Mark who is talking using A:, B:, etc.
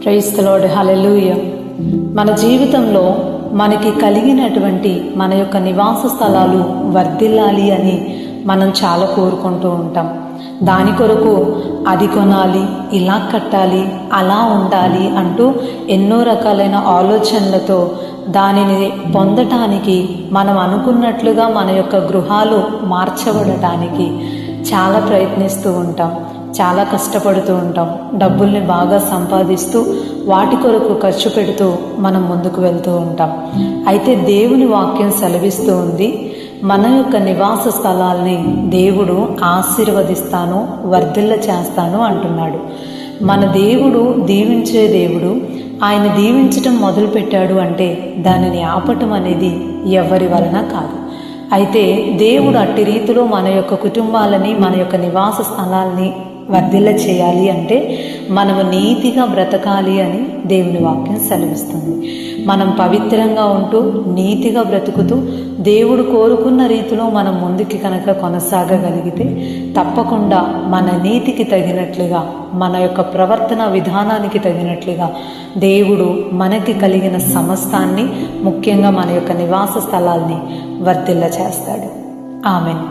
A: Praise the lord, హల్లెలూయా. మన జీవితంలో మనకి కలిగినటువంటి మన యొక్క నివాస స్థలాలు వర్ధిల్లాలి అని మనం చాలా కోరుకుంటూ ఉంటాం. దాని కొరకు అది కొనాలి, ఇలా కట్టాలి, అలా ఉండాలి అంటూ ఎన్నో రకాలైన ఆలోచనలతో దానిని పొందటానికి, మనం అనుకున్నట్లుగా మన యొక్క గృహాలు మార్చబడటానికి చాలా ప్రయత్నిస్తూ ఉంటాం, చాలా కష్టపడుతూ ఉంటాం. డబ్బుల్ని బాగా సంపాదిస్తూ వాటి కొరకు ఖర్చు పెడుతూ మనం ముందుకు వెళ్తూ ఉంటాం. అయితే దేవుని వాక్యం సెలవిస్తూ ఉంది, మన యొక్క నివాస స్థలాల్ని దేవుడు ఆశీర్వదిస్తాను, వర్ధిల్ల చేస్తాను అంటున్నాడు. మన దేవుడు దీవించే దేవుడు. ఆయన దీవించటం మొదలుపెట్టాడు అంటే దానిని ఆపటం అనేది ఎవరి వలన కాదు. అయితే దేవుడు అట్టి రీతిలో మన యొక్క కుటుంబాలని, మన యొక్క నివాస స్థలాల్ని వర్ధిల్ల చేయాలి అంటే మనము నీతిగా బ్రతకాలి అని దేవుని వాక్యం సెలవిస్తుంది. మనం పవిత్రంగా ఉంటూ నీతిగా బ్రతుకుతూ దేవుడు కోరుకున్న రీతిలో మనం ముందుకి కనుక కొనసాగగలిగితే తప్పకుండా మన నీతికి తగినట్లుగా, మన యొక్క ప్రవర్తన విధానానికి తగినట్లుగా దేవుడు మనకి కలిగిన సమస్తాన్ని, ముఖ్యంగా మన యొక్క నివాస స్థలాల్ని వర్ధిల్ల చేస్తాడు. ఆమెన్.